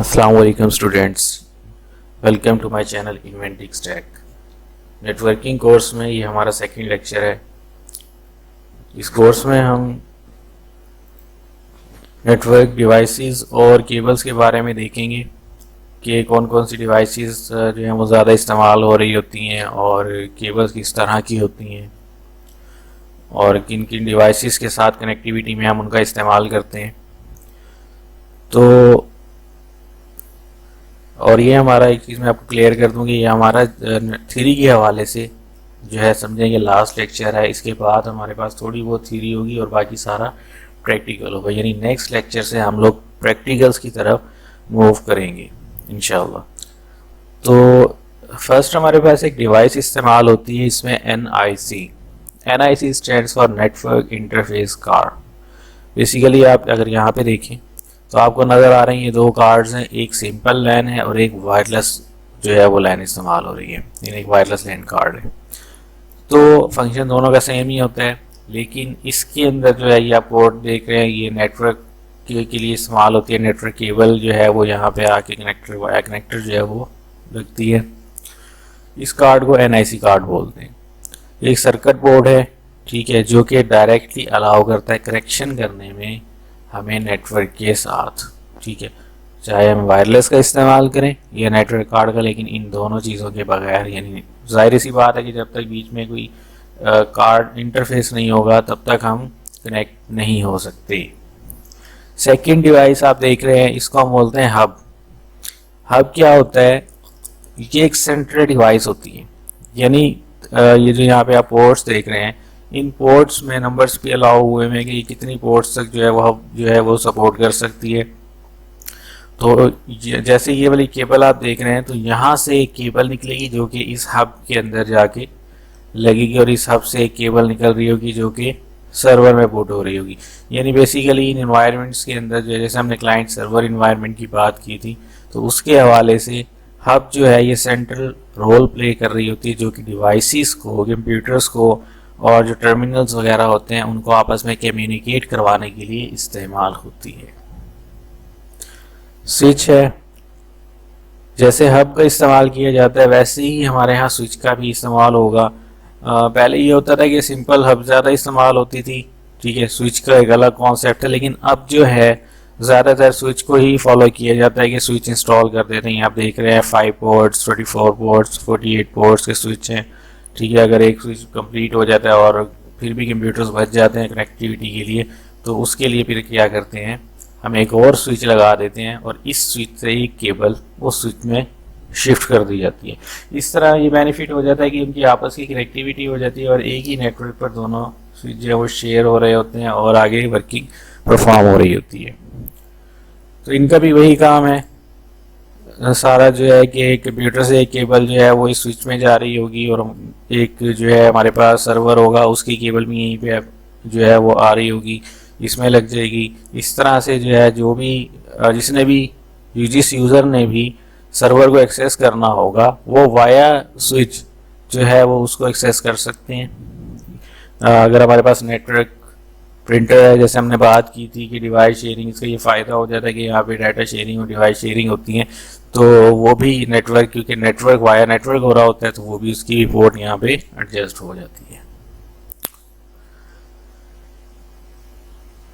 अस्सलाम वालेकुम students, welcome to my channel inventing stack. Networking course में ये हमारा सेकंड लेक्चर है। इस कोर्स में हम नेटवर्क डिवाइसेस और केबल्स के बारे में देखेंगे कि कौन कौन सी डिवाइसेस जो हैं वो ज़्यादा इस्तेमाल हो रही होती हैं और केबल्स किस तरह की होती हैं और किन किन डिवाइसेस के साथ कनेक्टिविटी में हम उनका इस्तेमाल करते हैं। तो और ये हमारा एक चीज़ मैं आपको क्लियर कर दूं कि ये हमारा थ्योरी के हवाले से जो है समझेंगे लास्ट लेक्चर है। इसके बाद हमारे पास थोड़ी बहुत थ्योरी होगी और बाकी सारा प्रैक्टिकल होगा, यानी नेक्स्ट लेक्चर से हम लोग प्रैक्टिकल्स की तरफ मूव करेंगे इंशाल्लाह। तो फर्स्ट हमारे पास एक डिवाइस इस्तेमाल होती है, इसमें NIC stands for network interface card. Basically आप अगर यहाँ पे देखें तो आपको नज़र आ रही है दो कार्ड्स हैं, एक सिंपल लैन है और एक वायरलेस जो है वो लैन इस्तेमाल हो रही है, यानी एक वायरलेस लैन कार्ड है। तो फंक्शन दोनों का सेम ही होता है, लेकिन इसके अंदर जो है ये आप पोर्ट देख रहे हैं ये नेटवर्क के लिए इस्तेमाल होती है। नेटवर्क केबल जो है वो यहाँ पे आके वाया कनेक्टर जो है वो लगती है। इस कार्ड को NIC कार्ड बोलते हैं। एक सर्किट बोर्ड है, ठीक है, जो कि डायरेक्टली अलाउ करता है कनेक्शन करने में हमें नेटवर्क के साथ, ठीक है, चाहे हम वायरलेस का इस्तेमाल करें या नेटवर्क कार्ड का, लेकिन इन दोनों चीज़ों के बगैर, यानी जाहिर सी बात है कि जब तक बीच में कोई कार्ड इंटरफेस नहीं होगा तब तक हम कनेक्ट नहीं हो सकते। सेकंड डिवाइस आप देख रहे हैं, इसको हम बोलते हैं हब। हब क्या होता है? ये एक सेंट्रल डिवाइस होती है, यानी ये जो यहाँ पे आप पोर्ट्स देख रहे हैं, इन पोर्ट्स में नंबर्स भी अलाउ हुए हैं कि कितनी पोर्ट्स तक जो है वो सपोर्ट कर सकती है। तो जैसे ये वाली केबल आप देख रहे हैं, तो यहाँ से एक केबल निकलेगी जो कि इस हब के अंदर जाके लगेगी और इस हब से एक केबल निकल रही होगी जो कि सर्वर में पुट हो रही होगी। यानी बेसिकली इन इन्वायरमेंट्स के अंदर जो जैसे हमने क्लाइंट सर्वर इन्वायरमेंट की बात की थी, तो उसके हवाले से हब जो है ये सेंट्रल रोल प्ले कर रही होती है, जो कि डिवाइसेस को, कंप्यूटर्स को और जो टर्मिनल्स वगैरह होते हैं उनको आपस में कम्युनिकेट करवाने के लिए इस्तेमाल होती है। स्विच है, जैसे हब का इस्तेमाल किया जाता है वैसे ही हमारे यहाँ स्विच का भी इस्तेमाल होगा। पहले ये होता था कि सिंपल हब ज़्यादा इस्तेमाल होती थी, ठीक है, स्विच का एक अलग कॉन्सेप्ट है, लेकिन अब जो है ज़्यादातर स्विच को ही फॉलो किया जाता है कि स्विच इंस्टॉल कर देते हैं। आप देख रहे हैं 5 पोर्ट्स, 24 पोर्ट्स, 48 पोर्ट्स के स्विच हैं, ठीक है। अगर एक स्विच कंप्लीट हो जाता है और फिर भी कंप्यूटर्स बच जाते हैं कनेक्टिविटी के लिए, तो उसके लिए फिर क्या करते हैं, हम एक और स्विच लगा देते हैं और इस स्विच से ही केबल उस स्विच में शिफ्ट कर दी जाती है। इस तरह ये बेनिफिट हो जाता है कि उनकी आपस की कनेक्टिविटी हो जाती है और एक ही नेटवर्क पर दोनों स्विच जो है वो शेयर हो रहे होते हैं और आगे वर्किंग परफॉर्म हो रही होती है। तो इनका भी वही काम है सारा, जो है कि कंप्यूटर से एक केबल जो है वो इस स्विच में जा रही होगी और एक जो है हमारे पास सर्वर होगा उसकी केबल भी यहीं पे जो है वो आ रही होगी, इसमें लग जाएगी। इस तरह से जो है जो भी जिसने भी जिस यूज़र ने भी सर्वर को एक्सेस करना होगा वो वाया स्विच जो है वो उसको एक्सेस कर सकते हैं। अगर हमारे पास नेटवर्क प्रिंटर है, जैसे हमने बात की थी कि डिवाइस शेयरिंग, इसका ये फ़ायदा हो जाता है कि यहाँ पे डाटा शेयरिंग और डिवाइस शेयरिंग होती हैं, तो वो भी नेटवर्क, क्योंकि नेटवर्क वाया नेटवर्क हो रहा होता है, तो वो भी उसकी पोर्ट यहाँ पे एडजस्ट हो जाती है।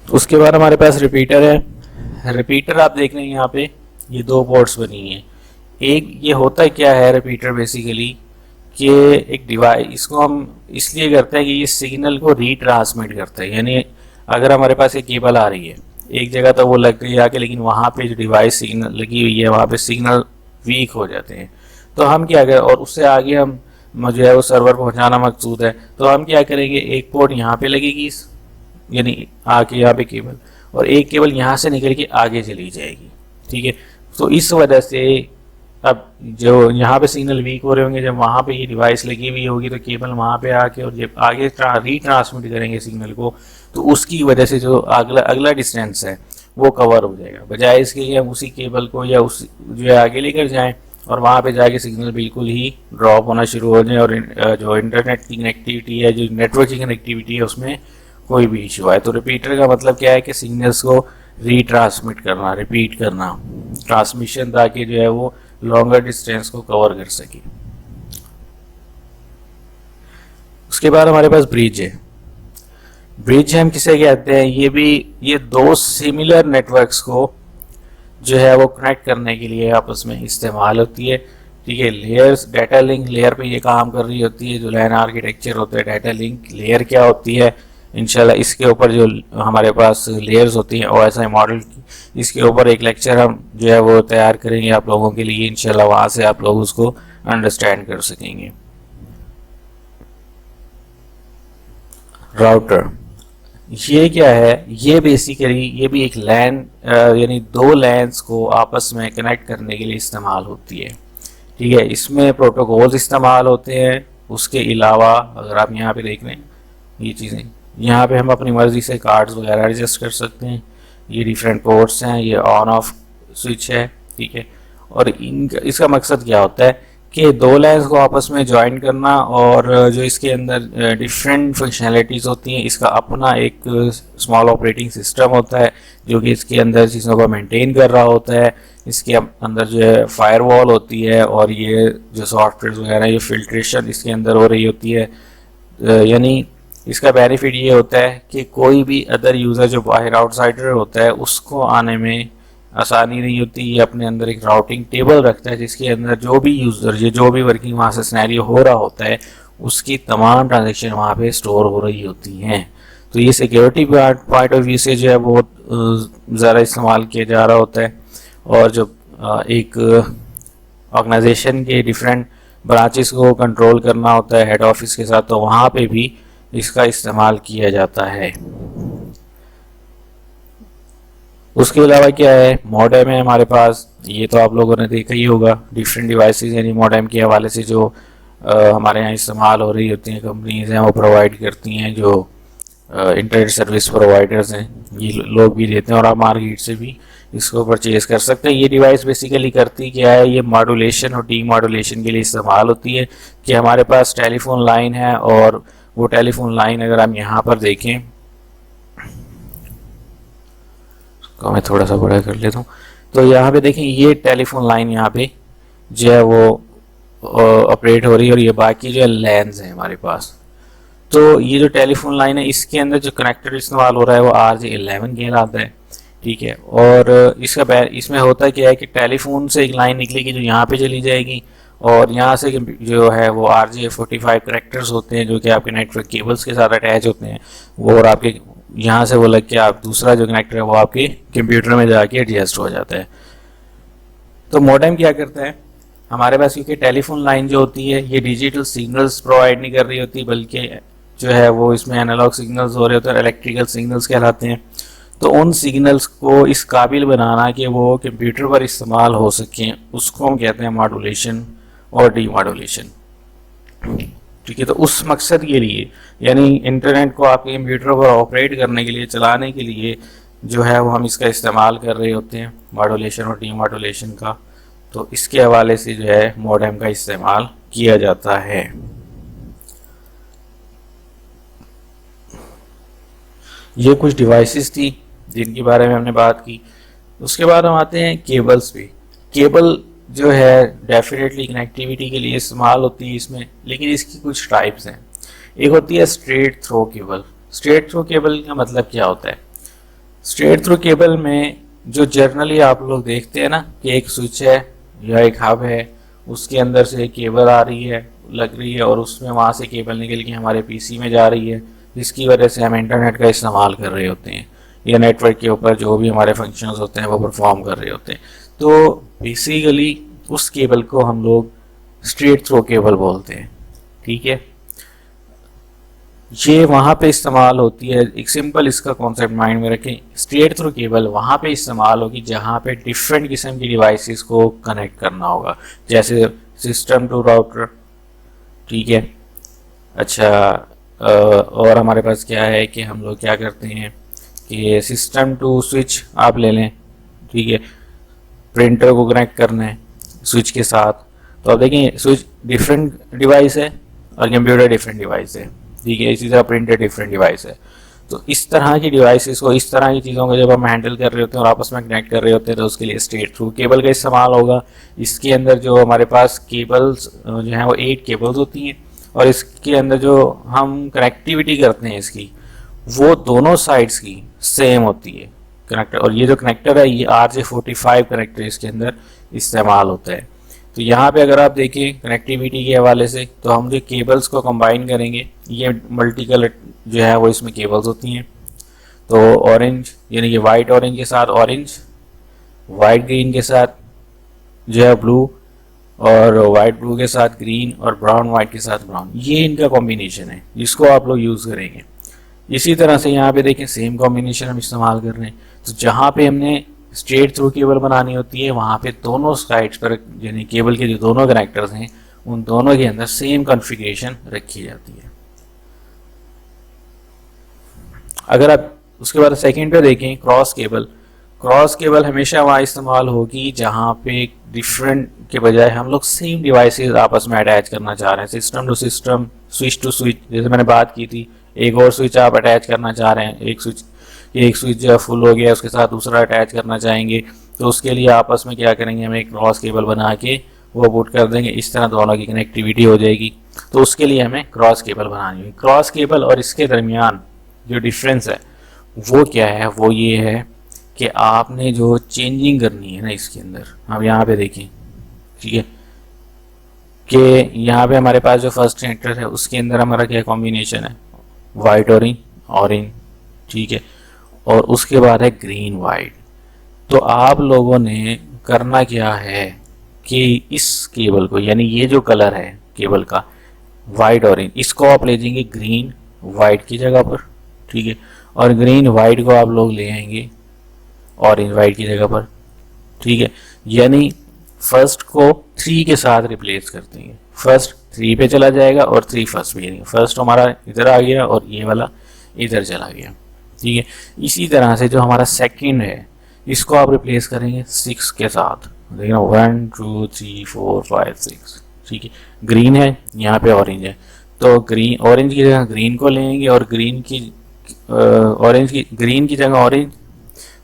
उसके बाद हमारे पास रिपीटर है। रिपीटर आप देख रहे हैं यहाँ पे ये 2 पोर्ट्स बनी हैं। एक ये होता क्या है रिपीटर, बेसिकली कि एक डिवाइस, इसको हम इसलिए करते हैं कि ये सिग्नल को रीट्रांसमिट करता है। यानी अगर हमारे पास एक केबल आ रही है एक जगह तो वो लग गई आके, लेकिन वहाँ पे जो डिवाइस सिग्नल लगी हुई है वहाँ पे सिग्नल वीक हो जाते हैं, तो हम क्या करें, और उससे आगे हम जो है वो सर्वर पहुँचाना मकसूद है, तो हम क्या करेंगे, एक पोर्ट यहाँ पे लगेगी यानी आके यहाँ पे केबल, और एक केबल यहाँ से निकल के आगे चली जाएगी, ठीक है। तो इस वजह से अब जो यहाँ पे सिग्नल वीक हो रहे होंगे, जब वहाँ पे ये डिवाइस लगी हुई होगी तो केबल वहाँ पे आके और जब आगे रीट्रांसमिट करेंगे सिग्नल को, तो उसकी वजह से जो अगला डिस्टेंस है वो कवर हो जाएगा, बजाय इसके कि हम उसी केबल को या उस जो है आगे लेकर जाएं और वहाँ पे जाके सिग्नल बिल्कुल ही ड्रॉप होना शुरू हो जाए और जो इंटरनेट की कनेक्टिविटी है, जो नेटवर्क की कनेक्टिविटी है, उसमें कोई भी इशू आए। तो रिपीटर का मतलब क्या है कि सिग्नल्स को रीट्रांसमिट करना, रिपीट करना, ट्रांसमिशन, ताकि जो है वो लॉन्गर डिस्टेंस को कवर कर सके। उसके बाद हमारे पास ब्रिज है। ब्रिज हम किसे कहते हैं, ये दो सिमिलर नेटवर्क्स को जो है वो कनेक्ट करने के लिए आपस में इस्तेमाल होती है। ठीक है, लेयर्स, डाटा लिंक लेयर पे ये काम कर रही होती है। जो लैन आर्किटेक्चर होता है, डाटा लिंक लेयर क्या होती है, इंशाल्लाह इसके ऊपर जो हमारे पास लेयर्स होती हैं OSI मॉडल की, इसके ऊपर एक लेक्चर हम जो है वो तैयार करेंगे आप लोगों के लिए, इंशाल्लाह वहाँ से आप लोग उसको अंडरस्टैंड कर सकेंगे। राउटर ये क्या है, ये बेसिकली ये भी एक लैन यानी दो लैन्स को आपस में कनेक्ट करने के लिए इस्तेमाल होती है। ठीक है, इसमें प्रोटोकॉल्स इस्तेमाल होते हैं। उसके अलावा अगर आप यहाँ पे देख लें ये चीज़ें, यहाँ पे हम अपनी मर्ज़ी से कार्ड्स वगैरह एडजस्ट कर सकते हैं। ये डिफरेंट पोर्ट्स हैं, ये ऑन ऑफ स्विच है। ठीक है, और इसका मकसद क्या होता है कि दो लाइन्स को आपस में ज्वाइन करना, और जो इसके अंदर डिफरेंट फंक्शनैलिटीज़ होती हैं, इसका अपना एक स्मॉल ऑपरेटिंग सिस्टम होता है जो कि इसके अंदर चीज़ों को मेंटेन कर रहा होता है। इसके अंदर जो है फायरवॉल होती है, और ये जो सॉफ्टवेयर वगैरह ये फिल्ट्रेशन इसके अंदर हो रही होती है। यानी इसका बेनिफिट ये होता है कि कोई भी अदर यूज़र जो बाहर आउटसाइडर होता है उसको आने में आसानी नहीं होती। ये अपने अंदर एक राउटिंग टेबल रखता है जिसके अंदर जो भी यूज़र जो भी वर्किंग वहाँ से सिनेरियो हो रहा होता है उसकी तमाम ट्रांजेक्शन वहाँ पे स्टोर हो रही होती हैं। तो ये सिक्योरिटी पॉइंट ऑफ व्यू से जो है बहुत ज़्यादा इस्तेमाल किया जा रहा होता है। और जो एक ऑर्गेनाइजेशन के डिफरेंट ब्रांचेस को कंट्रोल करना होता है हेड ऑफिस के साथ, तो वहाँ पे भी इसका इस्तेमाल किया जाता है। उसके अलावा क्या है, मॉडेम है हमारे पास। ये तो आप लोगों ने देखा ही होगा, डिफरेंट डिवाइसेस यानी मॉडेम के हवाले से जो हमारे यहाँ इस्तेमाल हो रही होती हैं, कंपनीज हैं वो प्रोवाइड करती हैं, जो इंटरनेट सर्विस प्रोवाइडर्स हैं ये लोग भी देते हैं, और आप मार्केट से भी इसको परचेज कर सकते हैं। ये डिवाइस बेसिकली करती क्या है, ये मॉड्यूलेशन और डी मॉड्यूलेशन के लिए इस्तेमाल होती है। कि हमारे पास टेलीफोन लाइन है, और वो टेलीफोन लाइन अगर हम यहाँ पर देखें, को मैं थोड़ा सा बड़ा कर लेता हूँ, तो यहाँ पे देखें ये टेलीफोन लाइन यहाँ पे जो है वो ऑपरेट हो रही है, और ये बाकी जो है लैन्स हैं हमारे पास। तो ये जो टेलीफोन लाइन है इसके अंदर जो कनेक्टर इस्तेमाल हो रहा है वो RJ11 कहलाता है। ठीक है, और इसमें होता क्या है कि टेलीफोन से एक लाइन निकलेगी जो यहाँ पे चली जाएगी, और यहाँ से जो है वो RJ45 कनेक्टर्स होते हैं जो कि आपके नेटवर्क केबल्स के साथ अटैच होते हैं वो, और आपके यहाँ से वो लग के आप दूसरा जो कनेक्टर है वो आपके कंप्यूटर में जाके एडजस्ट हो जाता है। तो मॉडेम क्या करता है हमारे पास, क्योंकि टेलीफोन लाइन जो होती है ये डिजिटल सिग्नल्स प्रोवाइड नहीं कर रही होती, बल्कि जो है वो इसमें एनालॉग सिग्नल्स हो रहे होते हैं, इलेक्ट्रिकल सिग्नल्स कहलाते हैं। तो उन सिग्नल्स को इस काबिल बनाना कि वो कंप्यूटर पर इस्तेमाल हो सकें, उसको हम कहते हैं मॉड्यूलेशन और डी मॉड्यूलेशन। ठीक है, तो उस मकसद के लिए यानी इंटरनेट को आपके कंप्यूटर पर ऑपरेट करने के लिए, चलाने के लिए जो है वो हम इसका इस्तेमाल कर रहे होते हैं, मॉड्यूलेशन और डी मॉड्यूलेशन का। तो इसके हवाले से जो है मॉडेम का इस्तेमाल किया जाता है। ये कुछ डिवाइसेस थी जिनके बारे में हमने बात की। उसके बाद हम आते हैं केबल्स पे। केबल जो है डेफिनेटली कनेक्टिविटी के लिए इस्तेमाल होती है इसमें, लेकिन इसकी कुछ टाइप्स हैं। एक होती है straight through cable. Straight through cable का मतलब क्या होता है, स्ट्रेट थ्रो केबल में जो जर्नली आप लोग देखते हैं ना कि एक स्विच है या एक हब है, उसके अंदर से एक केबल आ रही है, लग रही है, और उसमें वहाँ से केबल निकल के हमारे पीसी में जा रही है, जिसकी वजह से हम इंटरनेट का इस्तेमाल कर रहे होते हैं या नेटवर्क के ऊपर जो भी हमारे फंक्शंस होते हैं वो परफॉर्म कर रहे होते हैं। तो बेसिकली उस केबल को हम लोग स्ट्रेट थ्रो केबल बोलते हैं। ठीक है, ये वहाँ पे इस्तेमाल होती है। एक सिंपल इसका कॉन्सेप्ट माइंड में रखें, स्ट्रेट थ्रू केबल वहाँ पे इस्तेमाल होगी जहाँ पे डिफरेंट किस्म की डिवाइसेस को कनेक्ट करना होगा, जैसे सिस्टम टू राउटर। ठीक है, अच्छा, और हमारे पास क्या है कि हम लोग क्या करते हैं कि सिस्टम टू स्विच आप ले लें। ठीक है, प्रिंटर को कनेक्ट करना है स्विच के साथ, तो आप देखें स्विच डिफरेंट डिवाइस है और कंप्यूटर डिफरेंट डिवाइस है। ठीक है, इसी तरह प्रिंटर डिफरेंट डिवाइस है। तो इस तरह की डिवाइसेस को, इस तरह की चीज़ों को जब हम हैंडल कर रहे होते हैं और आपस में कनेक्ट कर रहे होते हैं तो उसके लिए स्ट्रेट थ्रू केबल का इस्तेमाल होगा। इसके अंदर जो हमारे पास केबल्स जो हैं वो 8 केबल्स होती हैं और इसके अंदर जो हम कनेक्टिविटी करते हैं इसकी, वो दोनों साइड्स की सेम होती है कनेक्टर। और ये जो कनेक्टर है ये RJ45 कनेक्टर इसके अंदर इस्तेमाल होता है। तो यहाँ पे अगर आप देखें कनेक्टिविटी के हवाले से, तो हम जो केबल्स को कंबाइन करेंगे, ये मल्टी कलर जो है वो इसमें केबल्स होती हैं। तो ऑरेंज यानी कि वाइट ऑरेंज के साथ ऑरेंज, वाइट ग्रीन के साथ जो है ब्लू, और वाइट ब्लू के साथ ग्रीन, और ब्राउन वाइट के साथ ब्राउन, ये इनका कॉम्बिनेशन है जिसको आप लोग यूज़ करेंगे। इसी तरह से यहाँ पे देखें सेम कॉम्बिनेशन हम इस्तेमाल कर रहे हैं। तो जहाँ पे हमने स्ट्रेट थ्रू केबल बनानी होती है वहाँ पे दोनों साइड्स पर यानी केबल के जो दोनों कनेक्टर्स हैं उन दोनों के अंदर सेम कॉन्फ़िगरेशन रखी जाती है। अगर आप उसके बाद सेकंड पे देखें क्रॉस केबल, क्रॉस केबल हमेशा वहाँ इस्तेमाल होगी जहाँ पे डिफरेंट के बजाय हम लोग सेम डिवाइसेस आपस में अटैच करना चाह रहे हैं, system to system, switch to switch, जैसे मैंने बात की थी। एक और स्विच आप अटैच करना चाह रहे हैं, एक स्विच जो फुल हो गया उसके साथ दूसरा अटैच करना चाहेंगे, तो उसके लिए आपस में क्या करेंगे, हम एक क्रॉस केबल बना के वो पुट कर देंगे, इस तरह दोनों की कनेक्टिविटी हो जाएगी। तो उसके लिए हमें क्रॉस केबल बनानी होगी। क्रॉस केबल और इसके दरमियान जो डिफरेंस है वो क्या है, वो ये है कि आपने जो चेंजिंग करनी है ना इसके अंदर, हम यहाँ पे देखें, ठीक है, कि यहाँ पे हमारे पास जो फर्स्ट कनेक्टर है उसके अंदर हमारा क्या कॉम्बिनेशन है, वाइट ऑरेंज ऑरेंज, ठीक है, और उसके बाद है ग्रीन वाइट। तो आप लोगों ने करना क्या है कि इस केबल को, यानी ये जो कलर है केबल का वाइट ऑरेंज, इसको आप ले जाएंगे ग्रीन वाइट की जगह पर, ठीक है, और ग्रीन वाइट को आप लोग ले आएंगे ऑरेंज वाइट की जगह पर, ठीक है। यानी फर्स्ट को 3 के साथ रिप्लेस कर देंगे, फर्स्ट 3 पे चला जाएगा और 3 फर्स्ट पे जाएंगे, फर्स्ट हमारा इधर आ गया और ये वाला इधर चला गया, ठीक है। इसी तरह से जो हमारा सेकंड है इसको आप रिप्लेस करेंगे 6 के साथ, देखना 1 2 3 4 5 6, ठीक है। ग्रीन है, यहाँ पे ऑरेंज है, तो ग्रीन ऑरेंज की जगह ग्रीन को लेंगे और ग्रीन की ग्रीन की जगह ऑरेंज,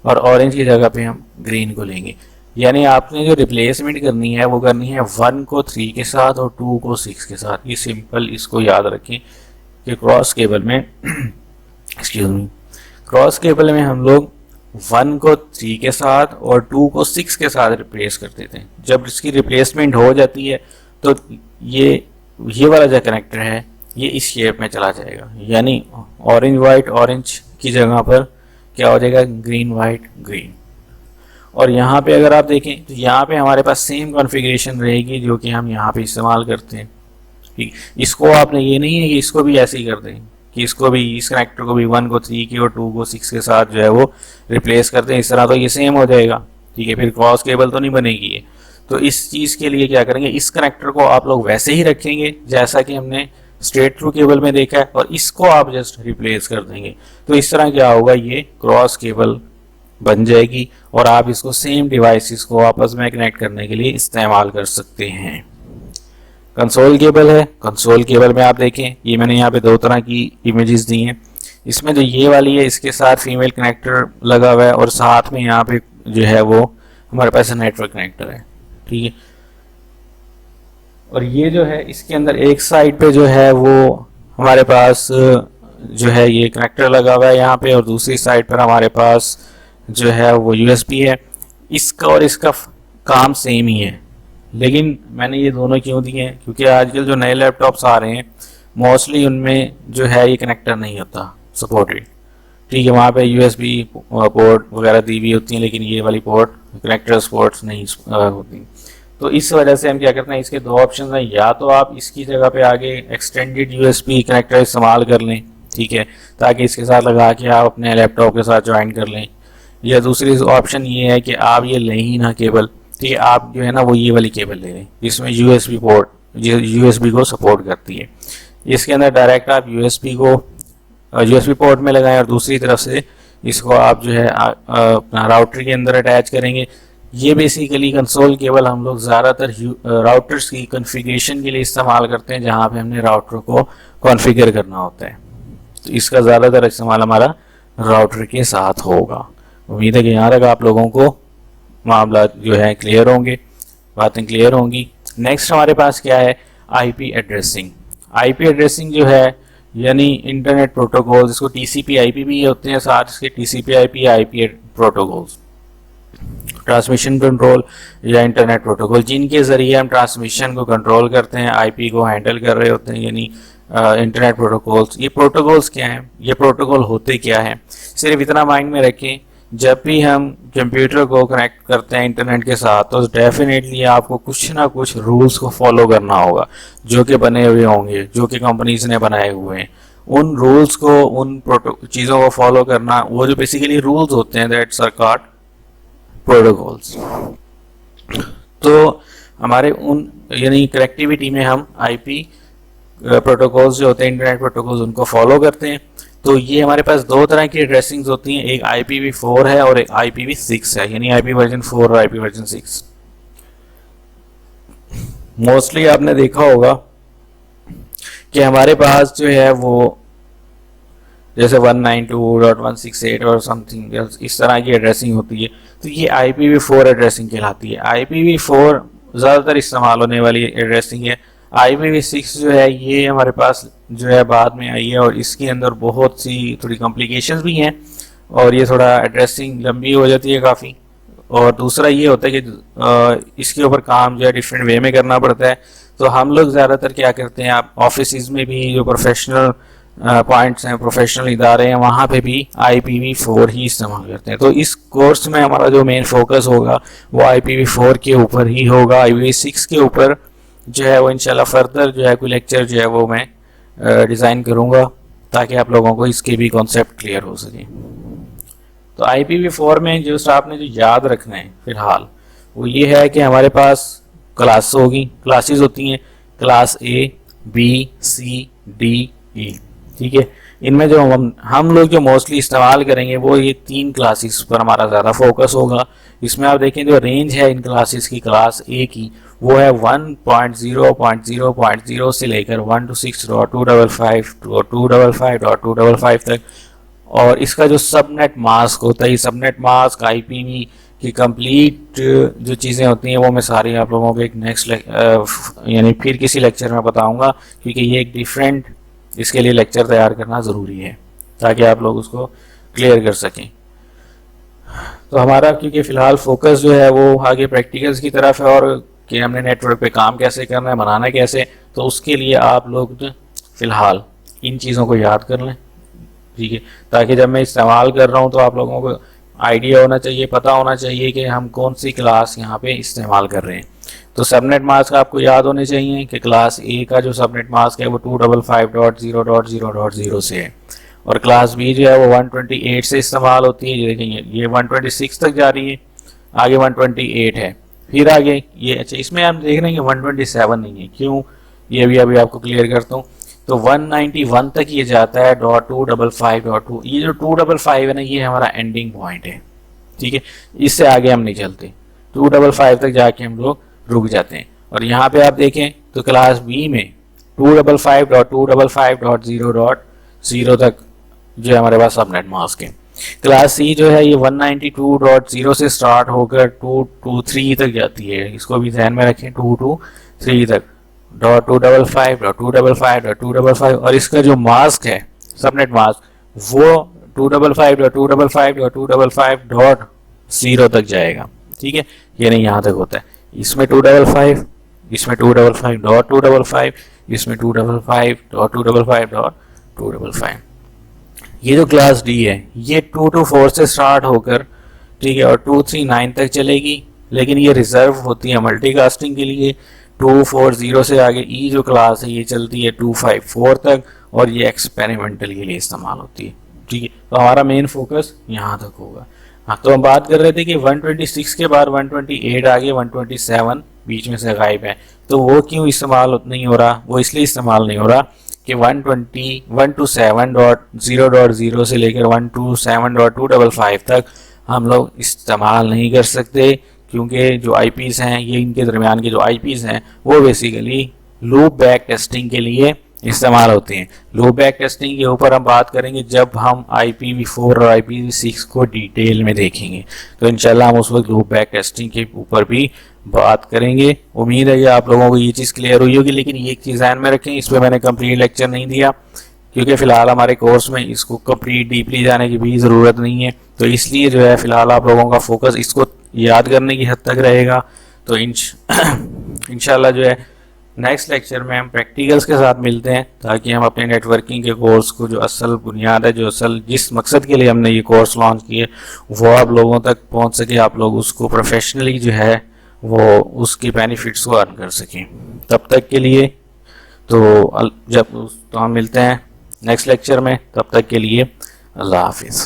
और ऑरेंज की जगह पे हम ग्रीन को लेंगे। यानी आपने जो रिप्लेसमेंट करनी है वो करनी है 1 को 3 के साथ और 2 को 6 के साथ। ये सिंपल, इसको याद रखें कि क्रॉस केबल में एक्सक्यूज मी, क्रॉस केबल में हम लोग 1 को 3 के साथ और 2 को 6 के साथ रिप्लेस कर देते हैं। जब इसकी रिप्लेसमेंट हो जाती है तो ये वाला जो कनेक्टर है ये इस शेप में चला जाएगा, यानी ऑरेंज वाइट ऑरेंज की जगह पर क्या हो जाएगा, ग्रीन वाइट ग्रीन। और यहाँ पे अगर आप देखें तो यहाँ पे हमारे पास सेम कॉन्फ़िगरेशन रहेगी जो कि हम यहाँ पे इस्तेमाल करते हैं, ठीक। इसको आपने ये नहीं है कि इसको भी ऐसे ही कर दें कि इसको भी, इस कनेक्टर को भी 1 को 3 की और 2 को 6 के साथ जो है वो रिप्लेस कर दें, इस तरह तो ये सेम हो जाएगा, ठीक है, फिर क्रॉस केबल तो नहीं बनेगी ये। तो इस चीज़ के लिए क्या करेंगे, इस कनेक्टर को आप लोग वैसे ही रखेंगे जैसा कि हमने स्ट्रेट थ्रू केबल में देखा है, और इसको आप जस्ट रिप्लेस कर देंगे। तो इस तरह क्या होगा, ये क्रॉस केबल बन जाएगी और आप इसको सेम डिवाइसेस को आपस में कनेक्ट करने के लिए इस्तेमाल कर सकते हैं। कंसोल केबल है, कंसोल केबल में आप देखें ये मैंने यहाँ पे 2 तरह की इमेजेस दी हैं। इसमें जो ये वाली है इसके साथ फीमेल कनेक्टर लगा हुआ है और साथ में यहाँ पे जो है वो हमारे पास नेटवर्क कनेक्टर है, ठीक है। और ये जो है इसके अंदर एक साइड पे जो है वो हमारे पास जो है ये कनेक्टर लगा हुआ है यहाँ पे, और दूसरी साइड पर हमारे पास जो है वो USB है। इसका और इसका काम सेम ही है, लेकिन मैंने ये दोनों क्यों दिए हैं, क्योंकि आजकल जो नए लैपटॉप्स आ रहे हैं मोस्टली उनमें जो है ये कनेक्टर नहीं होता सपोर्टेड, ठीक है। वहाँ पे USB पोर्ट वगैरह दी हुई होती हैं, लेकिन ये वाली पोर्ट कनेक्टर पोर्ट्स नहीं होती। तो इस वजह से हम क्या करते हैं, इसके 2 ऑप्शन हैं, या तो आप इसकी जगह पे आगे एक्सटेंडेड USB कनेक्टर इस्तेमाल कर लें, ठीक है, ताकि इसके साथ लगा के आप अपने लैपटॉप के साथ ज्वाइन कर लें, या दूसरी ऑप्शन ये है कि आप ये लें ही ना केबल, ठीक है, आप जो है ना वो ये वाली केबल ले लें जिसमें USB पोर्ट USB को सपोर्ट करती है। इसके अंदर डायरेक्ट आप USB पोर्ट में लगाएं और दूसरी तरफ से इसको आप जो है अपना राउटर के अंदर अटैच करेंगे। ये बेसिकली कंसोल केबल हम लोग ज़्यादातर राउटर्स की कॉन्फ़िगरेशन के लिए इस्तेमाल करते हैं, जहाँ पे हमने राउटर को कॉन्फ़िगर करना होता है, तो इसका ज़्यादातर इस्तेमाल हमारा राउटर के साथ होगा। उम्मीद है कि यहाँ तक आप लोगों को मामला जो है क्लियर होंगे, बातें क्लियर होंगी। नेक्स्ट हमारे पास क्या है, आईपी एड्रेसिंग। आईपी एड्रेसिंग जो है यानी इंटरनेट प्रोटोकॉल, जिसको टीसीपी आईपी भी होते हैं, साथ इसके TCP IP IP protocols, transmission control या इंटरनेट प्रोटोकॉल, जिनके ज़रिए हम ट्रांसमिशन को कंट्रोल करते हैं, आईपी को हैंडल कर रहे होते हैं, यानी इंटरनेट प्रोटोकॉल्स। ये प्रोटोकॉल्स क्या हैं, ये प्रोटोकॉल होते क्या हैं, सिर्फ इतना माइंड में रखें, जब भी हम कंप्यूटर को कनेक्ट करते हैं इंटरनेट के साथ तो डेफिनेटली आपको कुछ ना कुछ रूल्स को फॉलो करना होगा, जो कि बने हुए होंगे, जो कि कंपनीज ने बनाए हुए हैं। उन रूल्स को, उन चीज़ों को फॉलो करना, वो जो बेसिकली रूल्स होते हैं, दैट्स आर कॉल्ड प्रोटोकॉल्स। तो हमारे उन यानी कनेक्टिविटी में हम आईपी प्रोटोकॉल्स जो होते हैं, इंटरनेट प्रोटोकॉल्स, उनको फॉलो करते हैं। तो ये हमारे पास दो तरह की एड्रेसिंग्स होती हैं, एक IPv4 है और एक IPv6 है, यानी IP वर्जन 4 और IP वर्जन 6। मोस्टली आपने देखा होगा कि हमारे पास जो है वो जैसे 192.168 और समथिंग इस तरह की एड्रेसिंग होती है, तो ये IPv4 एड्रेसिंग कहलाती है। IPv4 ज़्यादातर इस्तेमाल होने वाली एड्रेसिंग है। IPv6 जो है ये हमारे पास जो है बाद में आई है और इसके अंदर बहुत सी थोड़ी कॉम्प्लिकेशंस भी हैं और ये थोड़ा एड्रेसिंग लंबी हो जाती है काफ़ी। और दूसरा ये होता है कि इसके ऊपर काम जो है डिफरेंट वे में करना पड़ता है। तो हम लोग ज़्यादातर क्या करते हैं, आप ऑफिस में भी जो प्रोफेशनल पॉइंट्स हैं, प्रोफेशनल इदारे हैं, वहाँ पे भी IPv4 ही इस्तेमाल करते हैं। तो इस कोर्स में हमारा जो मेन फोकस होगा वो IPv4 के ऊपर ही होगा। IPv6 के ऊपर जो है वो इंशाल्लाह फर्दर जो है कोई लेक्चर जो है वो मैं डिज़ाइन करूँगा ताकि आप लोगों को इसके भी कॉन्सेप्ट क्लियर हो सके। तो IPv4 में जो आपने जो याद रखना है फ़िलहाल वो ये है कि हमारे पास क्लासेस होती हैं, class A, B, C, D, E, ठीक है। इनमें जो हम लोग जो मोस्टली इस्तेमाल करेंगे वो ये 3 क्लासेस पर हमारा ज़्यादा फोकस होगा। इसमें आप देखें जो रेंज है इन क्लासेस की, क्लास A की वो है 1.0.0.0 से लेकर 126.255.255.255 तक। और इसका जो सबनेट मास्क होता है, सबनेट मास्क IPv की कंप्लीट जो चीज़ें होती हैं वो मैं सारी आप लोगों को एक नेक्स्ट यानी फिर किसी लेक्चर में बताऊंगा, क्योंकि ये एक डिफरेंट इसके लिए लेक्चर तैयार करना ज़रूरी है ताकि आप लोग उसको क्लियर कर सकें। तो हमारा क्योंकि फ़िलहाल फोकस जो है वो आगे प्रैक्टिकल्स की तरफ है और कि हमने नेटवर्क पे काम कैसे करना है, बनाना कैसे, तो उसके लिए आप लोग फ़िलहाल इन चीज़ों को याद कर लें, ठीक है, ताकि जब मैं इस्तेमाल कर रहा हूँ तो आप लोगों को आइडिया होना चाहिए, पता होना चाहिए कि हम कौन सी क्लास यहाँ पे इस्तेमाल कर रहे हैं। तो सबनेट मास्क आपको याद होने चाहिए कि क्लास A का जो सबनेट मास्क है वो 255.0.0.0 से है और क्लास B जो है वो 128 से इस्तेमाल होती है। ये देखेंगे ये 126 तक जा रही है, आगे 128 है, फिर आगे ये, अच्छा इसमें आप देख रहे हैं कि 127 नहीं है, क्यों, ये भी अभी आपको क्लियर करता हूँ। तो 191 तक ये जाता है .255.2, ये जो 255 है ना ये हमारा एंडिंग पॉइंट है, ठीक है, इससे आगे हम नहीं चलते, 255 तक जाके हम लोग रुक जाते हैं। और यहाँ पे आप देखें तो क्लास B में 255.255.0.0 तक जो है हमारे पास सबनेट मास्क है। क्लास C जो है ये 192.0 से स्टार्ट होकर 223 तक जाती है, इसको भी ध्यान में रखें, 223 तक .255.255.255 और इसका जो मास्क है सबनेट मास्क वो 255.255.255.0 तक जाएगा, ठीक है, यानी यहाँ तक होता है। इसमें 255, इसमें 255.255, इसमें 255.255.255। ये जो क्लास D है ये 224 से स्टार्ट होकर, ठीक है, और 239 तक चलेगी, लेकिन ये रिजर्व होती है मल्टीकास्टिंग के लिए। 240 से आगे E जो क्लास है ये चलती है 254 तक और ये एक्सपेरिमेंटल के लिए इस्तेमाल होती है, ठीक है। तो हमारा मेन फोकस यहाँ तक होगा। हाँ, तो हम बात कर रहे थे कि 126 के बाद 128 आगे 127 बीच में से गायब है, तो वो क्यों इस्तेमाल नहीं हो रहा, वो इसलिए इस्तेमाल नहीं हो रहा कि 127.0.0 से लेकर 127.255 तक हम लोग इस्तेमाल नहीं कर सकते, क्योंकि जो IPs हैं ये इनके दरमियान के जो IPs हैं वो बेसिकली लूप बैक टेस्टिंग के लिए इस्तेमाल होते हैं। लूप बैक टेस्टिंग के ऊपर हम बात करेंगे जब हम IPv4 और IPv6 को डिटेल में देखेंगे, तो इंशाल्लाह हम उस वक्त लूप बैक टेस्टिंग के ऊपर भी बात करेंगे। उम्मीद है कि आप लोगों को ये चीज़ क्लियर हुई होगी, लेकिन ये एक चीज़ ध्यान में रखें, इस पर मैंने कंप्लीट लेक्चर नहीं दिया क्योंकि फ़िलहाल हमारे कोर्स में इसको कंप्लीट डीपली जाने की भी ज़रूरत नहीं है, तो इसलिए जो है फ़िलहाल आप लोगों का फोकस इसको याद करने की हद तक रहेगा। तो इंशाल्लाह जो है नेक्स्ट लेक्चर में हम प्रैक्टिकल्स के साथ मिलते हैं, ताकि हम अपने नेटवर्किंग के कोर्स को जो असल बुनियाद है, जो असल जिस मकसद के लिए हमने ये कोर्स लॉन्च किए, वो आप लोगों तक पहुंच सके, आप लोग उसको प्रोफेशनली जो है वो उसकी बेनिफिट्स को अर्न कर सकें। तब तक के लिए तो हम मिलते हैं नेक्स्ट लेक्चर में, तब तक के लिए अल्लाह हाफिज़।